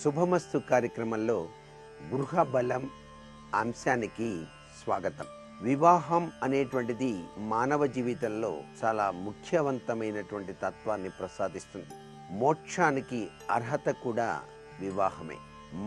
శుభమస్తు కార్యక్రమంలో గృహ బలం అంశానికి స్వాగతం. వివాహం అనేటువంటిది మానవ జీవితంలో చాలా ముఖ్యవంతమైనటువంటి తత్వాన్ని ప్రసాదిస్తుంది. మోక్షానికి అర్హత కూడా వివాహమే.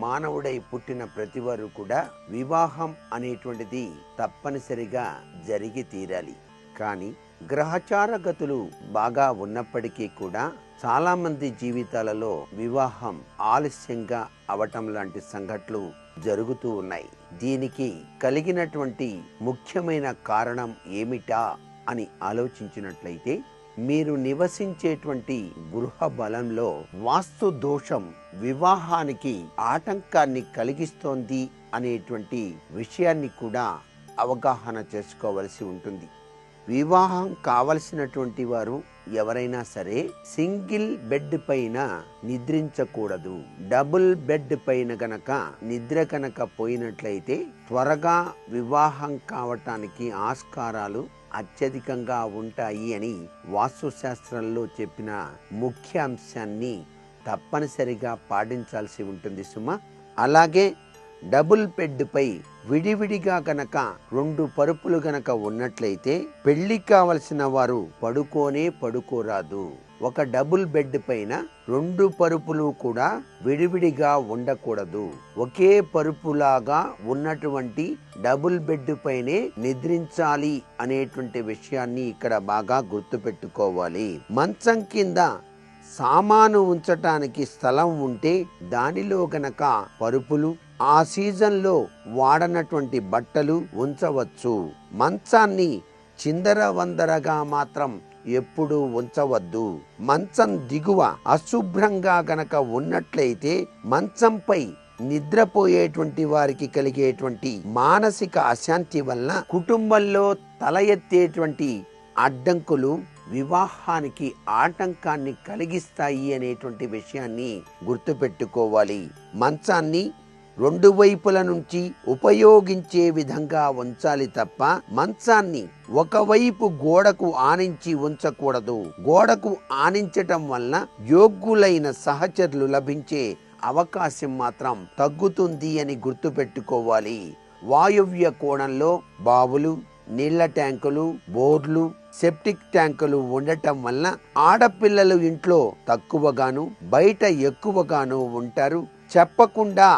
మానవుడై పుట్టిన ప్రతివారు కూడా వివాహం అనేటువంటిది తప్పనిసరిగా జరిగి తీరాలి. కానీ గ్రహచార గతులు బాగా ఉన్నప్పటికీ కూడా చాలా మంది జీవితాలలో వివాహం ఆలస్యంగా అవటం లాంటి సంఘటనలు జరుగుతూ ఉన్నాయి. దీనికి కలిగినటువంటి ముఖ్యమైన కారణం ఏమిటా అని ఆలోచించినట్లయితే, మీరు నివసించేటువంటి గృహ బలంలో వాస్తు దోషం వివాహానికి ఆటంకాన్ని కలిగిస్తోంది అనేటువంటి విషయాన్ని కూడా అవగాహన చేసుకోవలసి ఉంటుంది. వివాహం కావలసినటువంటి వారు ఎవరైనా సరే సింగిల్ బెడ్ పైన నిద్రించకూడదు. డబుల్ బెడ్ పైన గనక నిద్ర కనుక పోయినట్లయితే త్వరగా వివాహం కావటానికి ఆస్కారాలు అత్యధికంగా ఉంటాయి అని వాస్తుశాస్త్రంలో చెప్పిన ముఖ్య అంశాన్ని తప్పనిసరిగా పాటించాల్సి ఉంటుంది సుమా. అలాగే డబుల్ బెడ్ పై విడివిడిగా గనక 2 పరుపులు గనక ఉన్నట్లయితే పెళ్లి కావలసిన వారు పడుకోరాదు. ఒక డబుల్ బెడ్ పైన 2 పరుపులు కూడా విడివిడిగా ఉండకూడదు. ఒకే పరుపులాగా ఉన్నటువంటి డబుల్ బెడ్ పైనే నిద్రించాలి అనేటువంటి విషయాన్ని ఇక్కడ బాగా గుర్తుపెట్టుకోవాలి. మంచం కింద సామాను ఉంచటానికి స్థలం ఉంటే దానిలో గనక పరుపులు, ఆ సీజన్లో వాడనటువంటి బట్టలు ఉంచవచ్చు. మంచాన్ని చిందరవందరగా మాత్రం ఎప్పుడు ఉంచవద్దు. మంచం దిగువ అశుభ్రంగా గనక ఉన్నట్లయితే మంచంపై నిద్రపోయేటువంటి వారికి కలిగేటువంటి మానసిక అశాంతి వలన కుటుంబంలో తల ఎత్తేటువంటి అడ్డంకులు వివాహానికి ఆటంకాన్ని కలిగిస్తాయి అనేటువంటి విషయాన్ని గుర్తుపెట్టుకోవాలి. మంచాన్ని 2 వైపుల నుంచి ఉపయోగించే విధంగా ఉంచాలి తప్ప మంచాన్ని ఒకవైపు గోడకు ఆనించి ఉంచకూడదు. గోడకు ఆనించటం వలన యోగ్యులైన సహచరులు లభించే అవకాశం మాత్రం తగ్గుతుంది అని గుర్తుపెట్టుకోవాలి. వాయువ్య కోణంలో బావులు, నీళ్ల ట్యాంకులు, బోర్లు, సెప్టిక్ ట్యాంకులు ఉండటం వలన ఆడపిల్లలు ఇంట్లో తక్కువగాను బయట ఎక్కువగాను ఉంటారు. చెప్పకుండా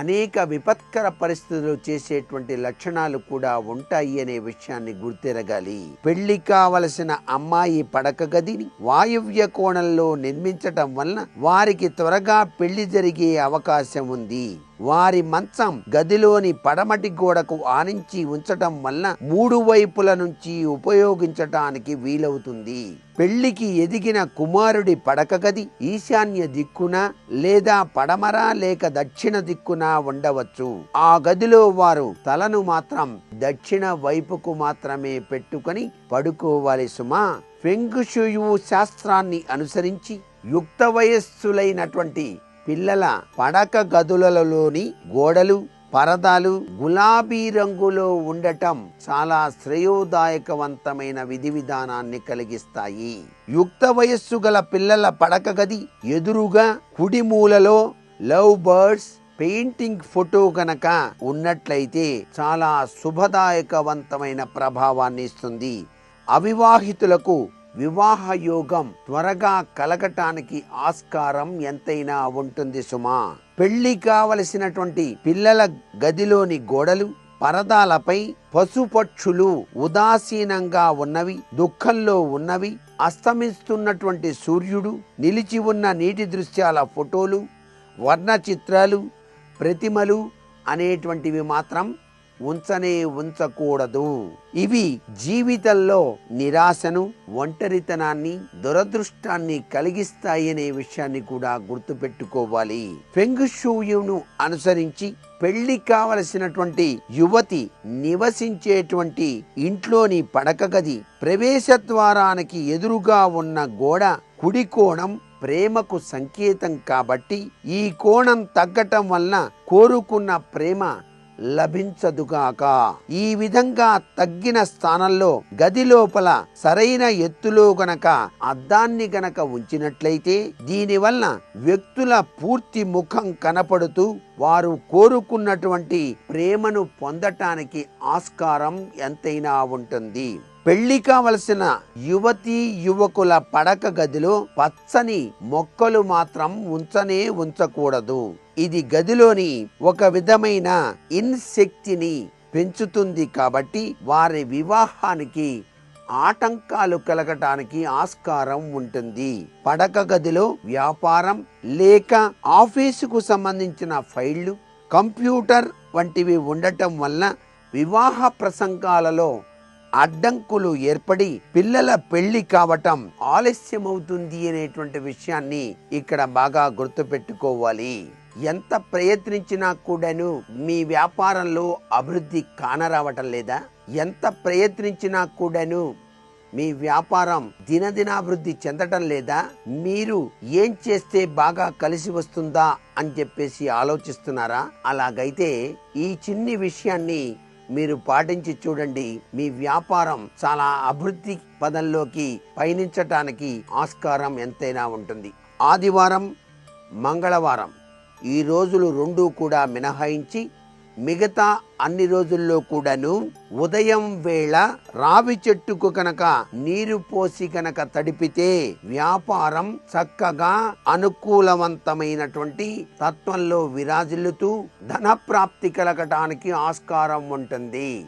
అనేక విపత్కర పరిస్థితులు చేసేటువంటి లక్షణాలు కూడా ఉంటాయి అనే విషయాన్ని గుర్తెరగాలి. పెళ్లి కావలసిన అమ్మాయి పడక గదిని వాయువ్య కోణంలో నిర్మించటం వలన వారికి త్వరగా పెళ్లి జరిగే అవకాశం ఉంది. వారి మంచం గదిలోని పడమటి గోడకు ఆనించి ఉంచటం వలన 3 వైపుల నుంచి ఉపయోగించటానికి వీలవుతుంది. పెళ్లికి ఎదిగిన కుమారుడి పడక గది ఈశాన్య దిక్కున లేదా పడమర లేక దక్షిణ దిక్కున ఉండవచ్చు. ఆ గదిలో వారు తలను మాత్రం దక్షిణ వైపుకు మాత్రమే పెట్టుకొని పడుకోవాలి సుమా. ఫెంగ్ షుయ్ శాస్త్రాన్ని అనుసరించి యుక్త వయస్సులైనటువంటి పిల్లల పడక గదులలోని గోడలు, పరదాలు గులాబీ రంగులో ఉండటం చాలా శ్రేయోదాయకవంతమైన విధి విధానాన్ని కలిగిస్తాయి. యుక్త వయస్సు గల పిల్లల పడక గది ఎదురుగా కుడి మూలలో లవ్ బర్డ్స్ పెయింటింగ్ ఫోటో గనక ఉన్నట్లయితే చాలా శుభదాయకవంతమైన ప్రభావాన్ని ఇస్తుంది. అవివాహితులకు వివాహ యోగం త్వరగా కలగటానికి ఆస్కారం ఎంతైనా ఉంటుంది సుమా. పెళ్లి కావలసినటువంటి పిల్లల గదిలోని గోడలు, పరదాలపై పశుపక్షులు ఉదాసీనంగా ఉన్నవి, దుఃఖంలో ఉన్నవి, అస్తమిస్తున్నటువంటి సూర్యుడు, నిలిచి ఉన్న నీటి దృశ్యాల ఫోటోలు, వర్ణ చిత్రాలు, ప్రతిమలు అనేటువంటివి మాత్రం ఉంచకూడదు. ఇవి జీవితంలో నిరాశను, ఒంటరితనాన్ని, దురదృష్టాన్ని కలిగిస్తాయనే విషయాన్ని కూడా గుర్తుపెట్టుకోవాలి. ఫెంగ్ షుయ్ను అనుసరించి పెళ్లి కావలసినటువంటి యువతి నివసించేటువంటి ఇంట్లోని పడక గది ప్రవేశ ద్వారానికి ఎదురుగా ఉన్న గోడ కుడి కోణం ప్రేమకు సంకేతం కాబట్టి ఈ కోణం తగ్గటం వలన కోరుకున్న ప్రేమ లభించదుగాక. ఈ విధంగా తగ్గిన స్థానంలో గది లోపల సరైన ఎత్తులో గనక అద్దాన్ని గనక ఉంచినట్లయితే దీనివల్ల వ్యక్తుల పూర్తి ముఖం కనపడుతూ వారు కోరుకున్నటువంటి ప్రేమను పొందటానికి ఆస్కారం ఎంతైనా ఉంటుంది. పెళ్లి కావలసిన యువతీ యువకుల పడక గదిలో పచ్చని మొక్కలు మాత్రం ఉంచకూడదు. ఇది గదిలోని ఒక విధమైన ఇన్శక్తిని పెంచుతుంది కాబట్టి వారి వివాహానికి ఆటంకాలు కలగటానికి ఆస్కారం ఉంటుంది. పడక గదిలో వ్యాపారం లేక ఆఫీసుకు సంబంధించిన ఫైళ్లు, కంప్యూటర్ వంటివి ఉండటం వల్ల వివాహ ప్రసంగాలలో అడ్డంకులు ఏర్పడి పిల్లల పెళ్లి కావటం ఆలస్యమవుతుంది అనేటువంటి విషయాన్ని ఇక్కడ బాగా గుర్తుపెట్టుకోవాలి. ఎంత ప్రయత్నించినా కూడాను మీ వ్యాపారంలో అభివృద్ధి కానరావటం లేదా? ఎంత ప్రయత్నించినా కూడాను మీ వ్యాపారం దినదినాభివృద్ధి చెందటం లేదా? మీరు ఏం చేస్తే బాగా కలిసి వస్తుందా అని చెప్పేసి ఆలోచిస్తున్నారా? అలాగైతే ఈ చిన్ని విషయాన్ని మీరు పాటించి చూడండి. మీ వ్యాపారం చాలా అభివృద్ధి పదంలోకి పయనించటానికి ఆస్కారం ఎంతైనా ఉంటుంది. ఆదివారం, మంగళవారం ఈ రోజులు రెండు కూడా మినహాయించి మిగతా అన్ని రోజుల్లో కూడాను ఉదయం వేళ రావి చెట్టుకు కనుక నీరు పోసి కనుక తడిపితే వ్యాపారం చక్కగా అనుకూలవంతమైనటువంటి తత్వంలో విరాజిల్లుతూ ధన ప్రాప్తి కలగటానికి ఆస్కారం ఉంటుంది.